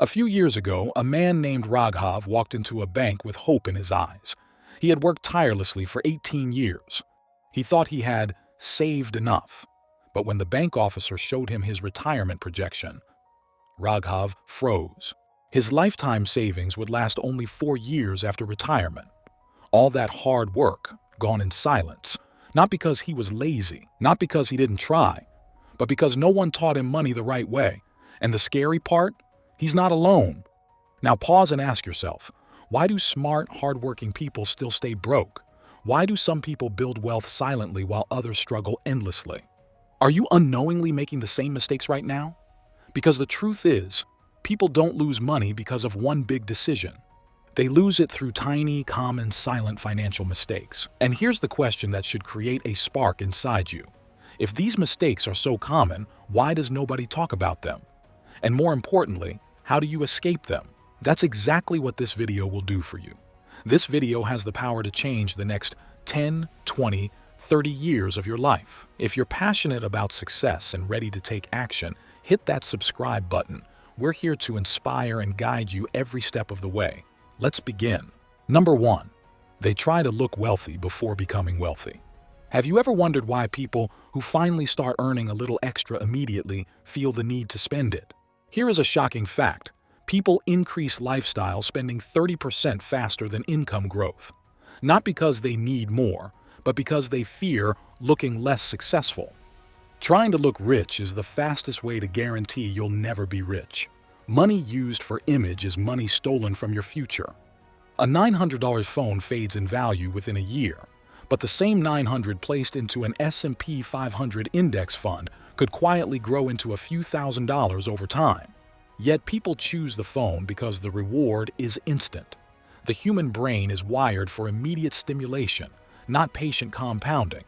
A few years ago, a man named Raghav walked into a bank with hope in his eyes. He had worked tirelessly for 18 years. He thought he had saved enough. But when the bank officer showed him his retirement projection, Raghav froze. His lifetime savings would last only 4 years after retirement. All that hard work gone in silence, not because he was lazy, not because he didn't try, but because no one taught him money the right way. And the scary part? He's not alone. Now pause and ask yourself, why do smart, hardworking people still stay broke? Why do some people build wealth silently while others struggle endlessly? Are you unknowingly making the same mistakes right now? Because the truth is, people don't lose money because of one big decision. They lose it through tiny, common, silent financial mistakes. And here's the question that should create a spark inside you. If these mistakes are so common, why does nobody talk about them? And more importantly, how do you escape them? That's exactly what this video will do for you. This video has the power to change the next 10, 20, 30 years of your life. If you're passionate about success and ready to take action, hit that subscribe button. We're here to inspire and guide you every step of the way. Let's begin. Number 1. They try to look wealthy before becoming wealthy. Have you ever wondered why people who finally start earning a little extra immediately feel the need to spend it? Here is a shocking fact. People increase lifestyle spending 30% faster than income growth. Not because they need more, but because they fear looking less successful. Trying to look rich is the fastest way to guarantee you'll never be rich. Money used for image is money stolen from your future. A $900 phone fades in value within a year, but the same $900 placed into an S&P 500 index fund could quietly grow into a few $1,000s over time. Yet people choose the phone because the reward is instant. The human brain is wired for immediate stimulation, not patient compounding.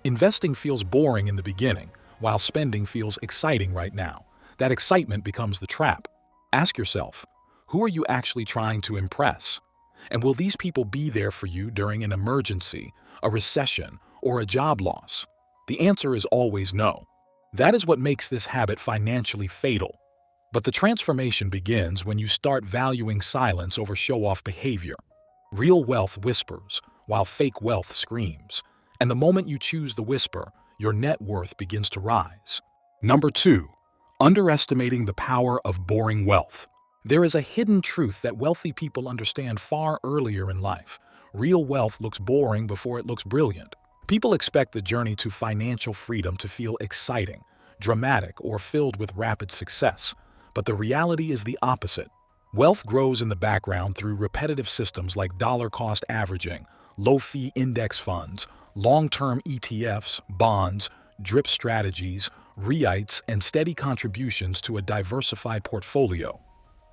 Investing feels boring in the beginning, while spending feels exciting right now. That excitement becomes the trap. Ask yourself, who are you actually trying to impress? And will these people be there for you during an emergency, a recession, or a job loss? The answer is always no. That is what makes this habit financially fatal. But the transformation begins when you start valuing silence over show-off behavior. Real wealth whispers, while fake wealth screams. And the moment you choose the whisper, your net worth begins to rise. Number 2. Underestimating the power of boring wealth. There is a hidden truth that wealthy people understand far earlier in life. Real wealth looks boring before it looks brilliant. People expect the journey to financial freedom to feel exciting, dramatic, or filled with rapid success. But the reality is the opposite. Wealth grows in the background through repetitive systems like dollar-cost averaging, low-fee index funds, long-term ETFs, bonds, drip strategies, REITs, and steady contributions to a diversified portfolio.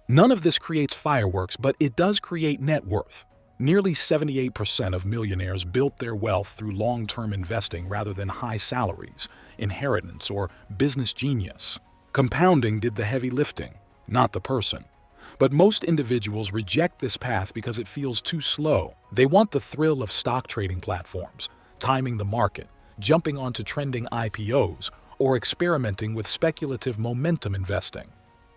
None of this creates fireworks, but it does create net worth. Nearly 78% of millionaires built their wealth through long-term investing rather than high salaries, inheritance, or business genius. Compounding did the heavy lifting, not the person. But most individuals reject this path because it feels too slow. They want the thrill of stock trading platforms, timing the market, jumping onto trending IPOs, or experimenting with speculative momentum investing.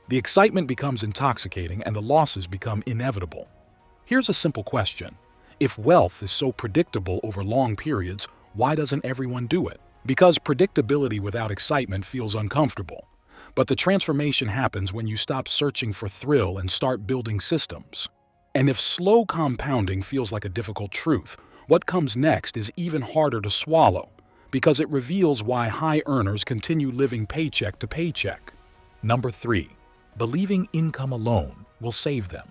The excitement becomes intoxicating and the losses become inevitable. Here's a simple question. If wealth is so predictable over long periods, why doesn't everyone do it? Because predictability without excitement feels uncomfortable. But the transformation happens when you stop searching for thrill and start building systems. And if slow compounding feels like a difficult truth, what comes next is even harder to swallow, because it reveals why high earners continue living paycheck to paycheck. Number 3. Believing income alone will save them.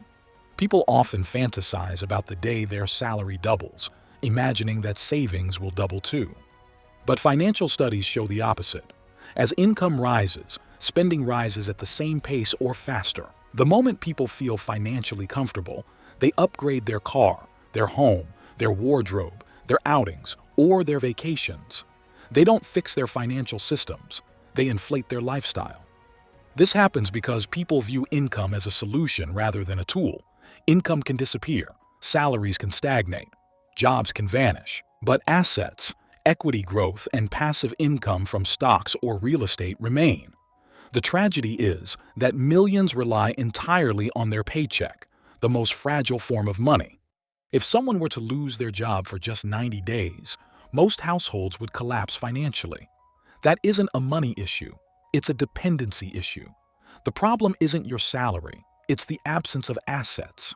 People often fantasize about the day their salary doubles, imagining that savings will double too. But financial studies show the opposite. As income rises, spending rises at the same pace or faster. The moment people feel financially comfortable, they upgrade their car, their home, their wardrobe, their outings, or their vacations. They don't fix their financial systems, they inflate their lifestyle. This happens because people view income as a solution rather than a tool. Income can disappear, salaries can stagnate, jobs can vanish, but assets, equity growth, and passive income from stocks or real estate remain. The tragedy is that millions rely entirely on their paycheck, the most fragile form of money. If someone were to lose their job for just 90 days, most households would collapse financially. That isn't a money issue, it's a dependency issue. The problem isn't your salary, it's the absence of assets.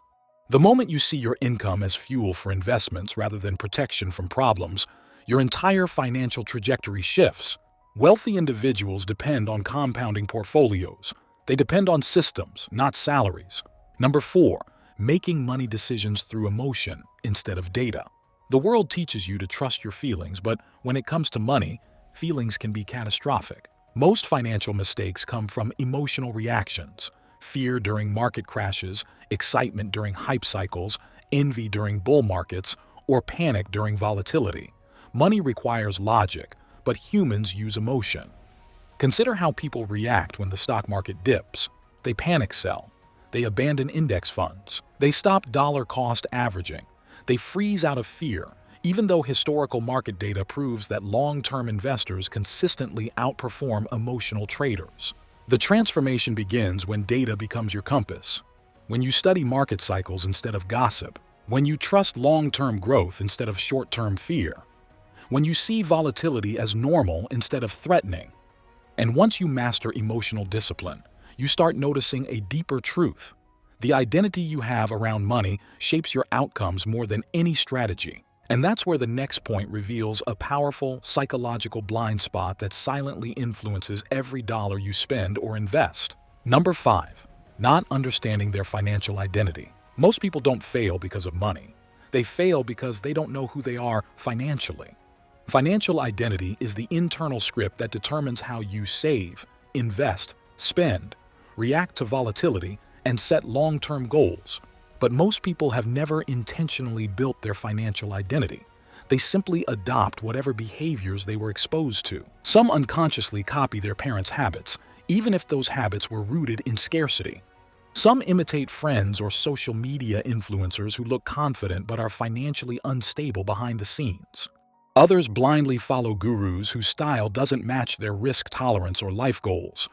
The moment you see your income as fuel for investments rather than protection from problems, your entire financial trajectory shifts. Wealthy individuals depend on compounding portfolios. They depend on systems, not salaries. Number 4, making money decisions through emotion instead of data. The world teaches you to trust your feelings, but when it comes to money, feelings can be catastrophic. Most financial mistakes come from emotional reactions: fear during market crashes, excitement during hype cycles, envy during bull markets, or panic during volatility. Money requires logic, but humans use emotion. Consider how people react when the stock market dips. They panic sell. They abandon index funds. They stop dollar-cost averaging. They freeze out of fear, even though historical market data proves that long-term investors consistently outperform emotional traders. The transformation begins when data becomes your compass. When you study market cycles instead of gossip. When you trust long-term growth instead of short-term fear. When you see volatility as normal instead of threatening. And once you master emotional discipline, you start noticing a deeper truth. The identity you have around money shapes your outcomes more than any strategy. And that's where the next point reveals a powerful psychological blind spot that silently influences every dollar you spend or invest. Number 5, not understanding their financial identity. Most people don't fail because of money. They fail because they don't know who they are financially. Financial identity is the internal script that determines how you save, invest, spend, react to volatility, and set long-term goals. But most people have never intentionally built their financial identity. They simply adopt whatever behaviors they were exposed to. Some unconsciously copy their parents' habits, even if those habits were rooted in scarcity. Some imitate friends or social media influencers who look confident but are financially unstable behind the scenes. Others blindly follow gurus whose style doesn't match their risk tolerance or life goals.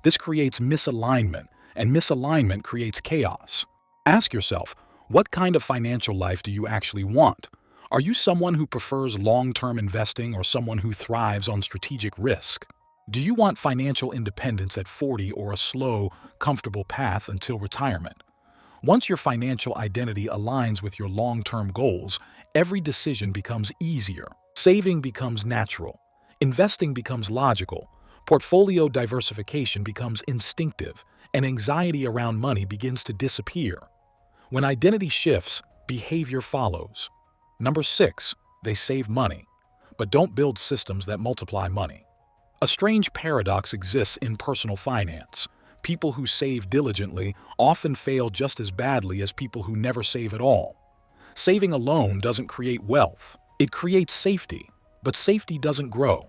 This creates misalignment, and misalignment creates chaos. Ask yourself, what kind of financial life do you actually want? Are you someone who prefers long-term investing or someone who thrives on strategic risk? Do you want financial independence at 40 or a slow, comfortable path until retirement? Once your financial identity aligns with your long-term goals, every decision becomes easier. Saving becomes natural. Investing becomes logical. Portfolio diversification becomes instinctive, and anxiety around money begins to disappear. When identity shifts, behavior follows. Number 6, they save money, but don't build systems that multiply money. A strange paradox exists in personal finance. People who save diligently often fail just as badly as people who never save at all. Saving alone doesn't create wealth. It creates safety, but safety doesn't grow.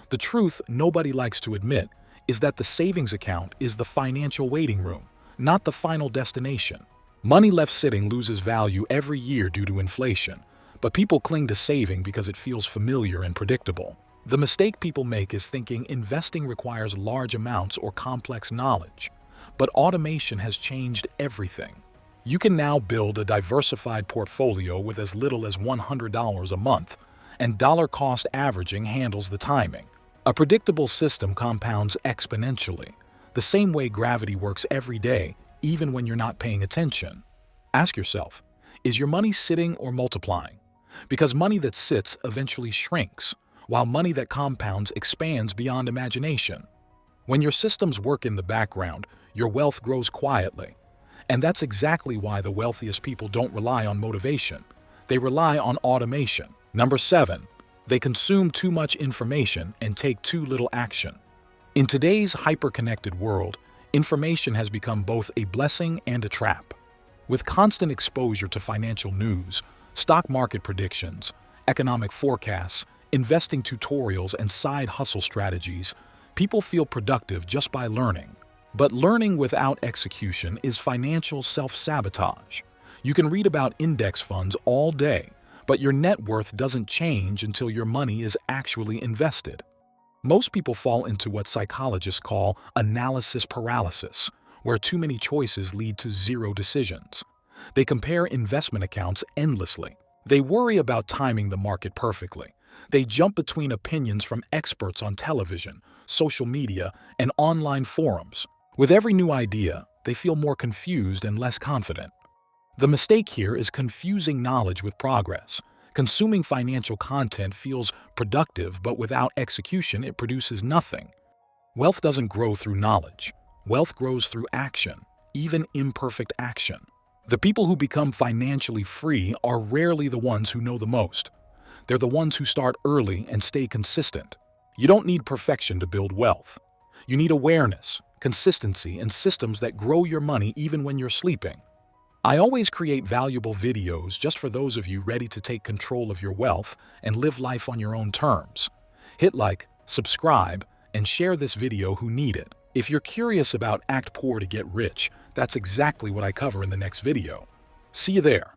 The truth nobody likes to admit is that the savings account is the financial waiting room, not the final destination. Money left sitting loses value every year due to inflation, but people cling to saving because it feels familiar and predictable. The mistake people make is thinking investing requires large amounts or complex knowledge, but automation has changed everything. You can now build a diversified portfolio with as little as $100 a month, and dollar-cost averaging handles the timing. A predictable system compounds exponentially, the same way gravity works every day, even when you're not paying attention. Ask yourself, is your money sitting or multiplying? Because money that sits eventually shrinks, while money that compounds expands beyond imagination. When your systems work in the background, your wealth grows quietly. And that's exactly why the wealthiest people don't rely on motivation. They rely on automation. Number 7, they consume too much information and take too little action. In today's hyper-connected world, information has become both a blessing and a trap. With constant exposure to financial news, stock market predictions, economic forecasts, investing tutorials, and side hustle strategies, people feel productive just by learning. But learning without execution is financial self-sabotage. You can read about index funds all day, but your net worth doesn't change until your money is actually invested. Most people fall into what psychologists call analysis paralysis, where too many choices lead to zero decisions. They compare investment accounts endlessly. They worry about timing the market perfectly. They jump between opinions from experts on television, social media, and online forums. With every new idea, they feel more confused and less confident. The mistake here is confusing knowledge with progress. Consuming financial content feels productive, but without execution, it produces nothing. Wealth doesn't grow through knowledge. Wealth grows through action, even imperfect action. The people who become financially free are rarely the ones who know the most. They're the ones who start early and stay consistent. You don't need perfection to build wealth. You need awareness, consistency, and systems that grow your money even when you're sleeping. I always create valuable videos just for those of you ready to take control of your wealth and live life on your own terms. Hit like, subscribe, and share this video who need it. If you're curious about Act Poor to Get Rich, that's exactly what I cover in the next video. See you there.